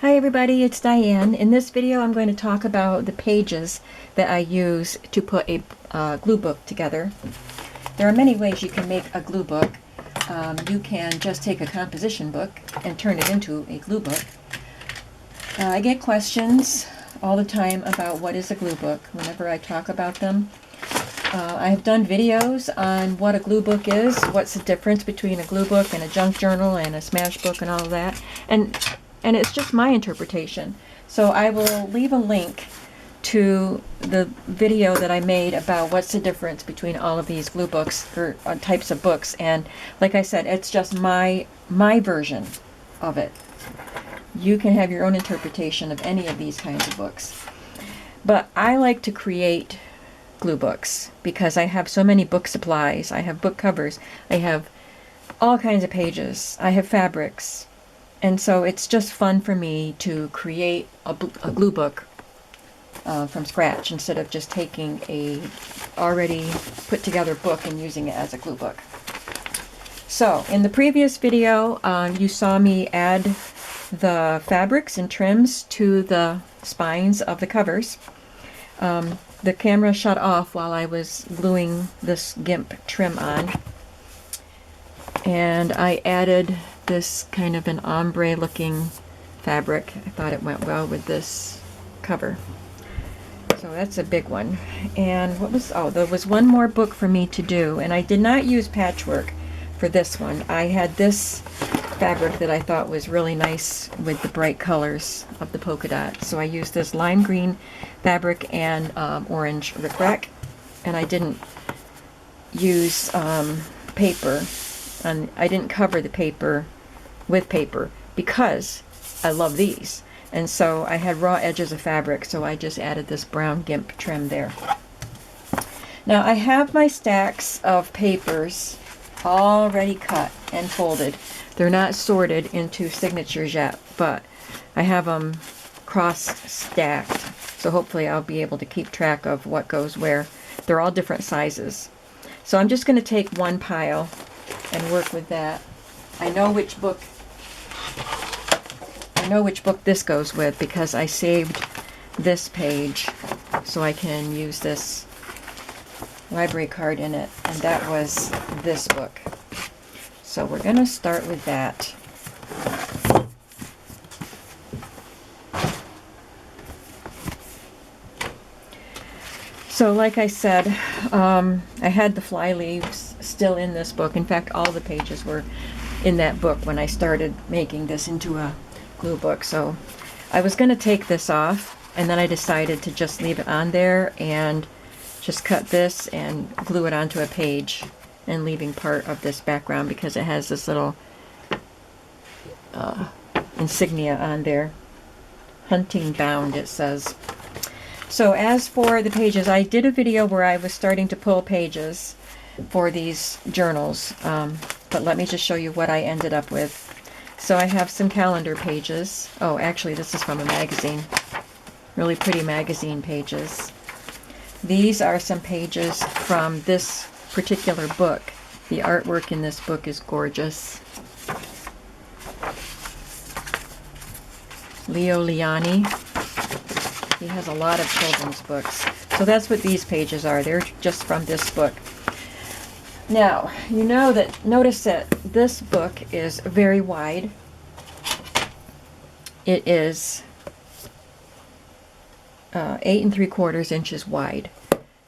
Hi everybody, it's Diane. In this video I'm going to talk about the pages that I use to put a glue book together. There are many ways you can make a glue book. You can just take a composition book and turn it into a glue book. I get questions all the time about what is a glue book whenever I talk about them. I have done videos on what a glue book is, what's the difference between a glue book and a junk journal and a smash book and all of that. And it's just my interpretation. So I will leave a link to the video that I made about what's the difference between all of these glue books or types of books. And like I said, it's just my version of it. You can have your own interpretation of any of these kinds of books. But I like to create glue books because I have so many book supplies. I have book covers. I have all kinds of pages. I have fabrics. And so it's just fun for me to create a glue book from scratch instead of just taking a already put together book and using it as a glue book. So in the previous video, you saw me add the fabrics and trims to the spines of the covers. The camera shut off while I was gluing this GIMP trim on. And I added this kind of an ombre looking fabric. I thought it went well with this cover. So that's a big one. And there was one more book for me to do, and I did not use Patchwork for this one. I had this fabric that I thought was really nice with the bright colors of the polka dot. So I used this lime green fabric and orange rickrack, and I didn't use paper. And I didn't cover the paper with paper because I love these. And so I had raw edges of fabric, so I just added this brown GIMP trim there. Now I have my stacks of papers already cut and folded. They're not sorted into signatures yet, but I have them cross-stacked, so hopefully I'll be able to keep track of what goes where. They're all different sizes. So I'm just going to take one pile and work with that. I know which book this goes with because I saved this page so I can use this library card in it, and that was this book. So we're going to start with that. So like I said, I had the fly leaves still in this book. In fact, all the pages were in that book when I started making this into a glue book. So I was going to take this off, and then I decided to just leave it on there and just cut this and glue it onto a page, and leaving part of this background because it has this little insignia on there. Hunting bound, it says. So as for the pages, I did a video where I was starting to pull pages for these journals, but let me just show you what I ended up with. So I have some calendar pages. Oh, actually this is from a magazine. Really pretty magazine pages. These are some pages from this particular book. The artwork in this book is gorgeous. Leo Liani. He has a lot of children's books. So that's what these pages are. They're just from this book. Now, notice that this book is very wide. It is 8 3/4 inches wide.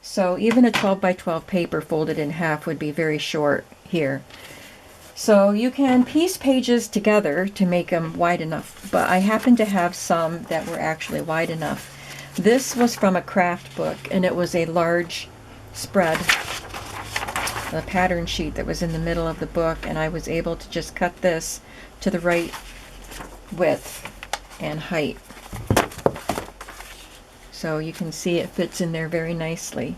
So even a 12 by 12 paper folded in half would be very short here. So you can piece pages together to make them wide enough, but I happen to have some that were actually wide enough. This was from a craft book, and it was a large spread, a pattern sheet that was in the middle of the book, and I was able to just cut this to the right width and height. So you can see it fits in there very nicely.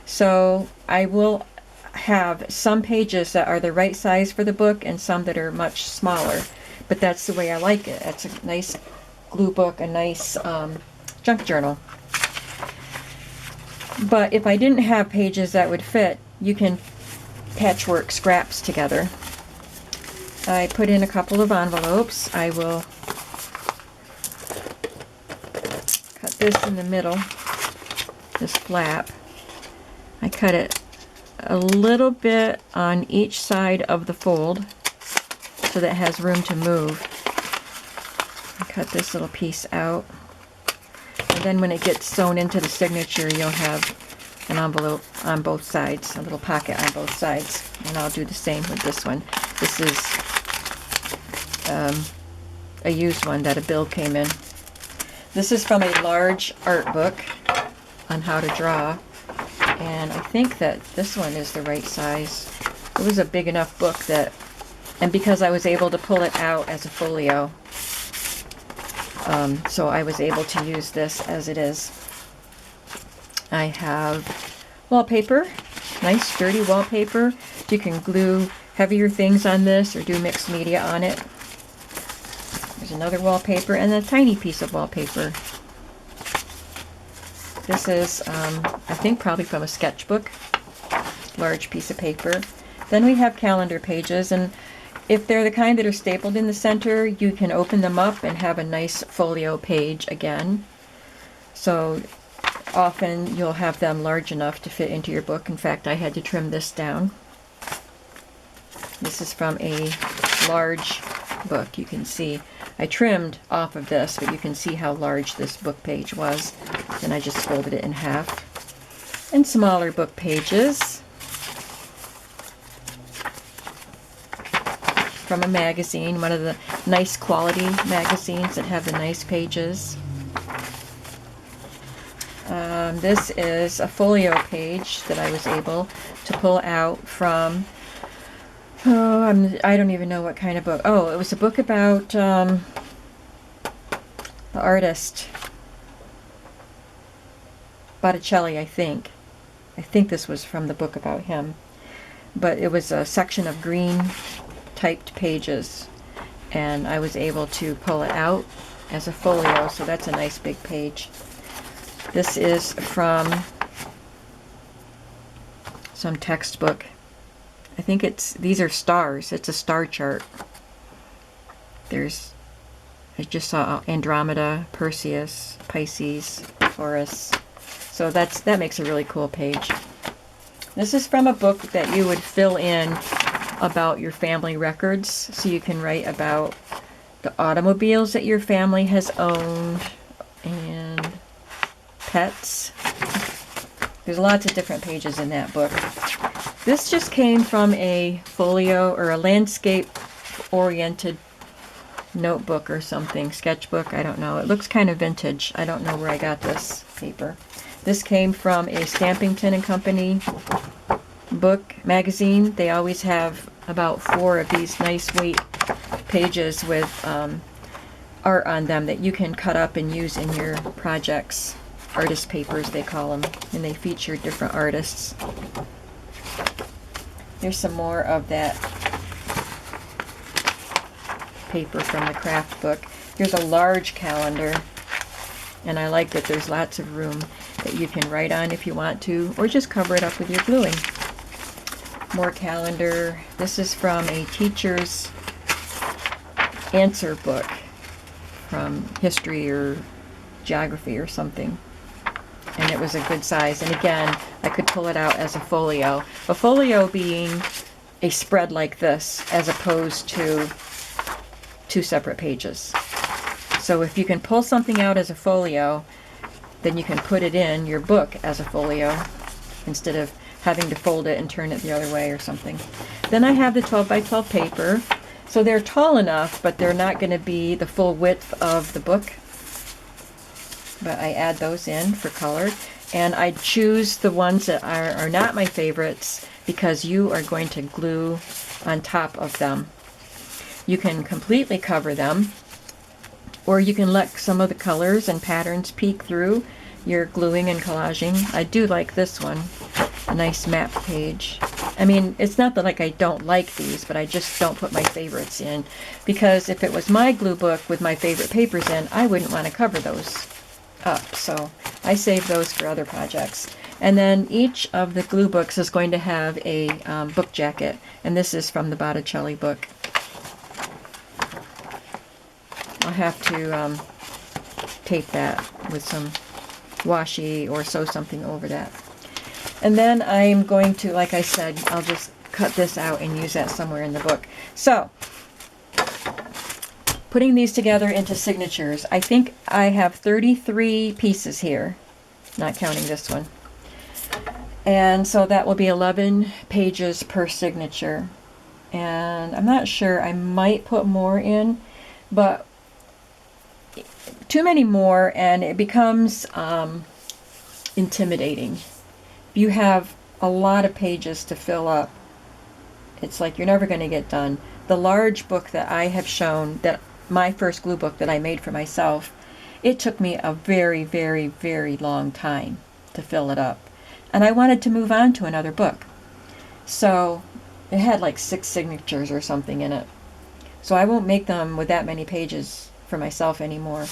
So I will have some pages that are the right size for the book and some that are much smaller, but that's the way I like it. It's a nice glue book, a nice junk journal. But if I didn't have pages that would fit, you can patchwork scraps together. I put in a couple of envelopes. I will this in the middle, this flap. I cut it a little bit on each side of the fold so that it has room to move. I cut this little piece out. And then when it gets sewn into the signature, you'll have an envelope on both sides, a little pocket on both sides. And I'll do the same with this one. This is a used one that a bill came in. This is from a large art book on how to draw. And I think that this one is the right size. It was a big enough book that, and because I was able to pull it out as a folio, so I was able to use this as it is. I have wallpaper, nice sturdy wallpaper. You can glue heavier things on this or do mixed media on it. There's another wallpaper and a tiny piece of wallpaper. This is, I think, probably from a sketchbook, large piece of paper. Then we have calendar pages, and if they're the kind that are stapled in the center, you can open them up and have a nice folio page again. So often you'll have them large enough to fit into your book. In fact, I had to trim this down. This is from a large book. You can see I trimmed off of this, but you can see how large this book page was. Then I just folded it in half. And smaller book pages from a magazine, one of the nice quality magazines that have the nice pages. This is a folio page that I was able to pull out from, I don't even know what kind of book. Oh, it was a book about the artist Botticelli, I think. I think this was from the book about him. But it was a section of green typed pages, and I was able to pull it out as a folio, so that's a nice big page. This is from some textbook. I think these are stars. It's a star chart. I just saw Andromeda, Perseus, Pisces, Taurus. So that makes a really cool page. This is from a book that you would fill in about your family records, so you can write about the automobiles that your family has owned and pets. There's lots of different pages in that book. This just came from a folio or a landscape oriented notebook or something, sketchbook, I don't know. It looks kind of vintage. I don't know where I got this paper. This came from a Stampington and Company book magazine. They always have about 4 of these nice weight pages with art on them that you can cut up and use in your projects. Artist papers, they call them, and they feature different artists. Here's some more of that paper from the craft book. Here's a large calendar, and I like that there's lots of room that you can write on if you want to, or just cover it up with your gluing. More calendar. This is from a teacher's answer book from history or geography or something. And it was a good size. And again, I could pull it out as a folio. A folio being a spread like this, as opposed to 2 separate pages. So if you can pull something out as a folio, then you can put it in your book as a folio instead of having to fold it and turn it the other way or something. Then I have the 12 by 12 paper. So they're tall enough, but they're not going to be the full width of the book. But I add those in for color. And I choose the ones that are not my favorites because you are going to glue on top of them. You can completely cover them, or you can let some of the colors and patterns peek through your gluing and collaging. I do like this one, a nice map page. I mean, it's not that like I don't like these, but I just don't put my favorites in, because if it was my glue book with my favorite papers in, I wouldn't want to cover those up. So I save those for other projects. And then each of the glue books is going to have a book jacket, and this is from the Botticelli book. I'll have to tape that with some washi or sew something over that. And then I'm going to, like I said, I'll just cut this out and use that somewhere in the book. So, putting these together into signatures, I think I have 33 pieces here, not counting this one. And so that will be 11 pages per signature. And I'm not sure, I might put more in, but too many more and it becomes intimidating. You have a lot of pages to fill up. It's like you're never going to get done. The large book that I have shown, that my first glue book that I made for myself, it took me a very, very, very long time to fill it up. And I wanted to move on to another book. So it had like 6 signatures or something in it. So I won't make them with that many pages for myself anymore.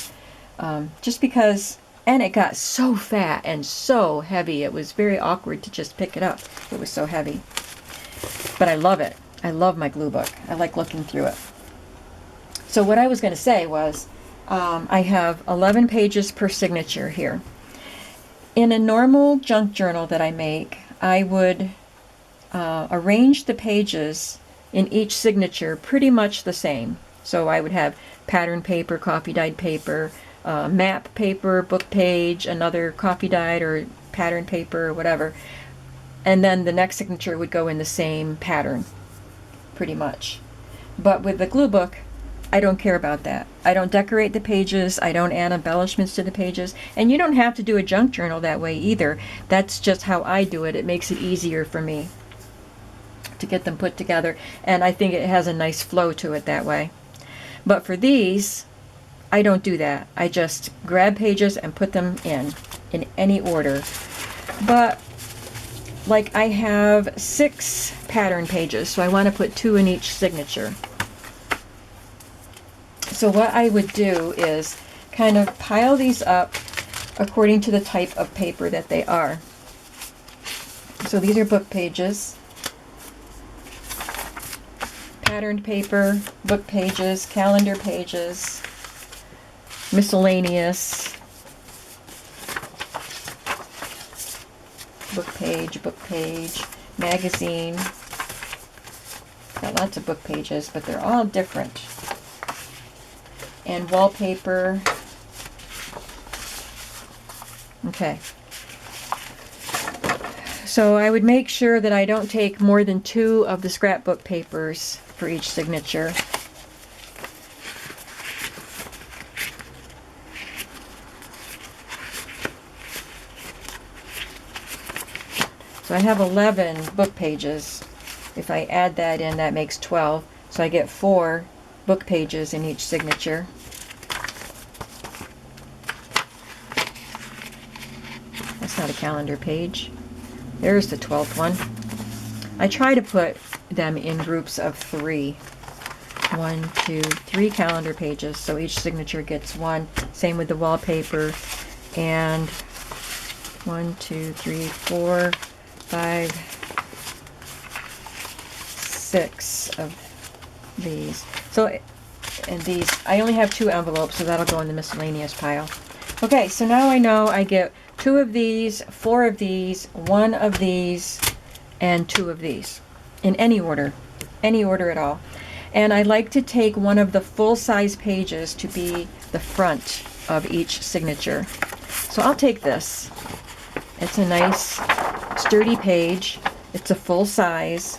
Just because, and it got so fat and so heavy, it was very awkward to just pick it up. It was so heavy. But I love it. I love my glue book. I like looking through it. So what I was going to say was, I have 11 pages per signature here. In a normal junk journal that I make, I would arrange the pages in each signature pretty much the same. So I would have pattern paper, coffee dyed paper, map paper, book page, another coffee dyed or pattern paper or whatever. And then the next signature would go in the same pattern, pretty much. But with the glue book, I don't care about that. I don't decorate the pages. I don't add embellishments to the pages. And you don't have to do a junk journal that way either. That's just how I do it. It makes it easier for me to get them put together. And I think it has a nice flow to it that way. But for these, I don't do that. I just grab pages and put them in any order. But like I have 6 pattern pages, so I want to put 2 in each signature. So what I would do is kind of pile these up according to the type of paper that they are. So these are book pages, patterned paper, book pages, calendar pages, miscellaneous, book page, magazine. Got lots of book pages, but they're all different. And wallpaper. Okay. So I would make sure that I don't take more than 2 of the scrapbook papers for each signature. So I have 11 book pages. If I add that in, that makes 12. So I get 4 book pages in each signature. That's not a calendar page. There's the 12th one. I try to put them in groups of 3. 1, 2, 3 calendar pages, so each signature gets 1. Same with the wallpaper. And 1, 2, 3, 4, 5, 6 of these. So, and these, I only have 2 envelopes, so that'll go in the miscellaneous pile. Okay, so now I know I get 2 of these, 4 of these, 1 of these, and 2 of these. In any order at all. And I like to take one of the full-size pages to be the front of each signature. So I'll take this. It's a nice, sturdy page. It's a full size.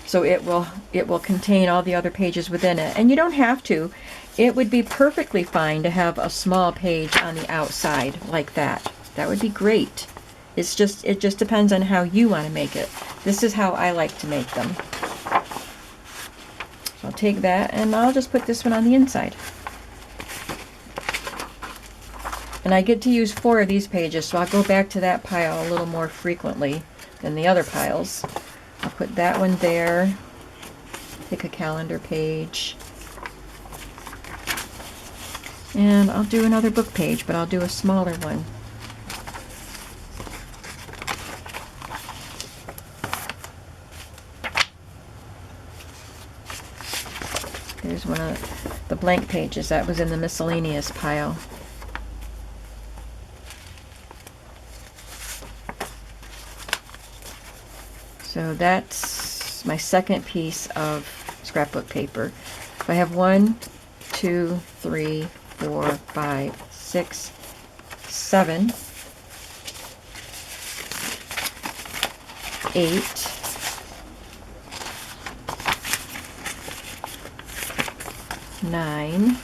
So it will contain all the other pages within it. And you don't have to. It would be perfectly fine to have a small page on the outside like that. That would be great. It just depends on how you want to make it. This is how I like to make them. So I'll take that and I'll just put this one on the inside. And I get to use 4 of these pages, so I'll go back to that pile a little more frequently than the other piles. I'll put that one there, take a calendar page, and I'll do another book page, but I'll do a smaller one. There's one of the blank pages that was in the miscellaneous pile. So that's my second piece of scrapbook paper. I have 1, 2, 3, 4, 5, 6, 7, 8, 9,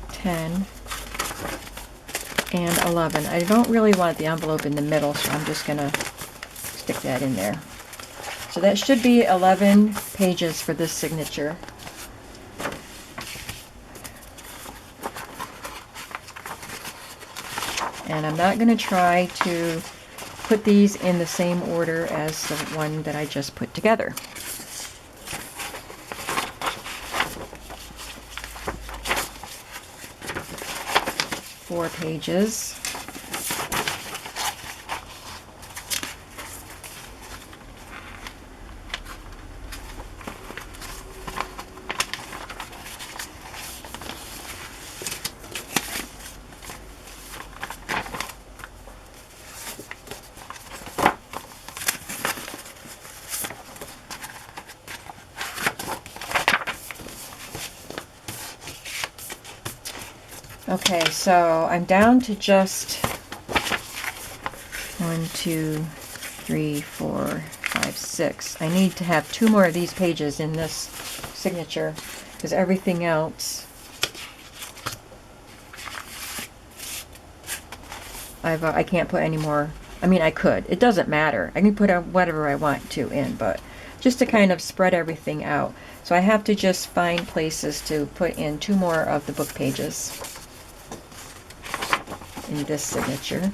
10, and 11. I don't really want the envelope in the middle, so I'm just going to stick that in there. So that should be 11 pages for this signature. And I'm not going to try to put these in the same order as the one that I just put together. 4 pages. Okay, so I'm down to just 1, 2, 3, 4, 5, 6. I need to have 2 more of these pages in this signature because everything else I can't put any more. I mean, I could. It doesn't matter. I can put whatever I want to in, but just to kind of spread everything out. So I have to just find places to put in 2 more of the book pages in this signature.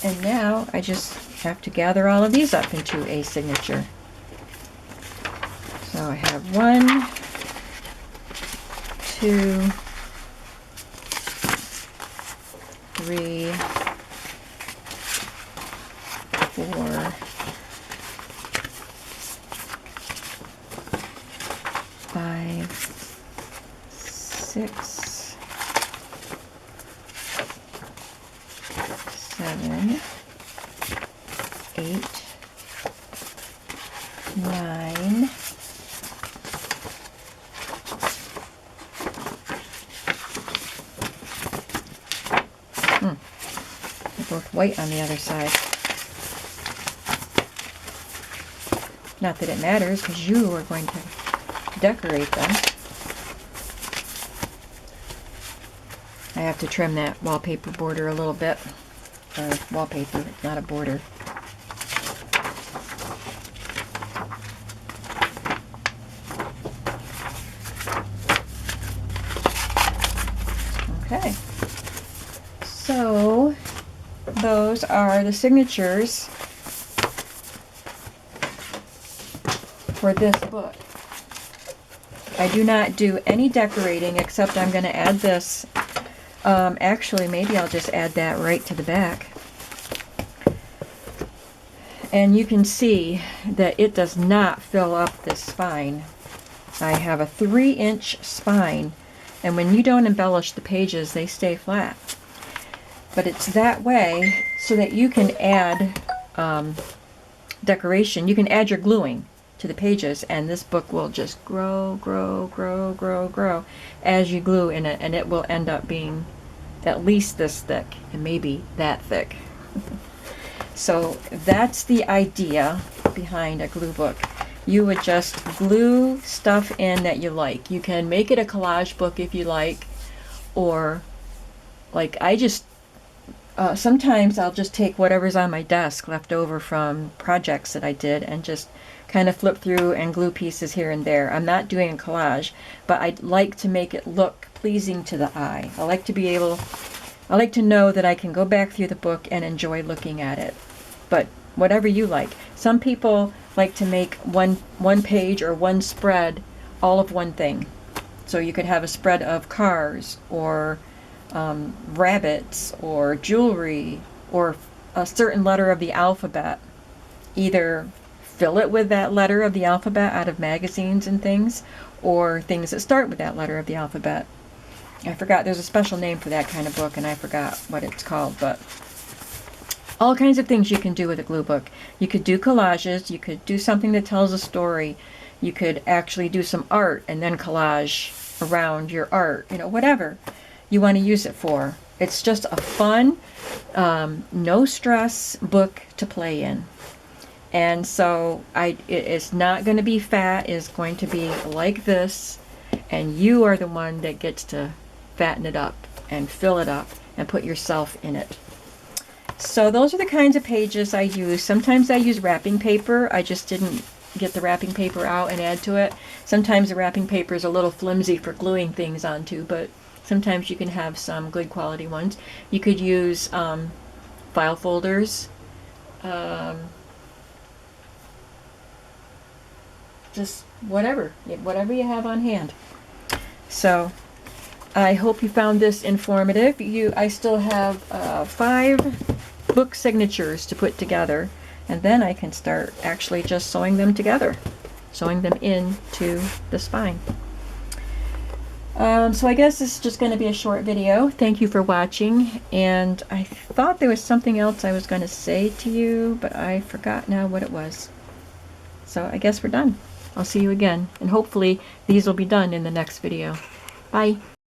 And now I just have to gather all of these up into a signature. So I have 1, 2, 3, 4, 5, 6, 7, 8, 9, 'They're both white on the other side. Not that it matters, because you are going to decorate them. I have to trim that wallpaper border a little bit. Or wallpaper, not a border. Okay. So those are the signatures for this book. I do not do any decorating except I'm going to add this. Actually, maybe I'll just add that right to the back. And you can see that it does not fill up this spine. I have a 3-inch spine, and when you don't embellish the pages, they stay flat. But it's that way so that you can add decoration. You can add your gluing to the pages, and this book will just grow, grow, grow, grow, grow as you glue in it, and it will end up being at least this thick, and maybe that thick. So that's the idea behind a glue book. You would just glue stuff in that you like. You can make it a collage book if you like, or like I just sometimes I'll just take whatever's on my desk left over from projects that I did and just kind of flip through and glue pieces here and there. I'm not doing a collage, but I'd like to make it look pleasing to the eye. I like to know that I can go back through the book and enjoy looking at it. But whatever you like. Some people like to make one page or one spread all of one thing. So you could have a spread of cars or rabbits or jewelry or a certain letter of the alphabet. Either fill it with that letter of the alphabet out of magazines and things, or things that start with that letter of the alphabet. I forgot, there's a special name for that kind of book, and I forgot what it's called, but all kinds of things you can do with a glue book. You could do collages, you could do something that tells a story, you could actually do some art and then collage around your art, whatever you want to use it for. It's just a fun, no stress book to play in. And so it's not going to be fat, it's going to be like this, and you are the one that gets to fatten it up and fill it up and put yourself in it. So those are the kinds of pages I use. Sometimes I use wrapping paper. I just didn't get the wrapping paper out and add to it. Sometimes the wrapping paper is a little flimsy for gluing things onto, but sometimes you can have some good quality ones. You could use file folders. Just whatever you have on hand. So I hope you found this informative. I still have 5 book signatures to put together, and then I can start actually just sewing them together, sewing them into the spine. So I guess this is just going to be a short video. Thank you for watching, and I thought there was something else I was going to say to you, but I forgot now what it was. So I guess we're done. I'll see you again, and hopefully these will be done in the next video. Bye.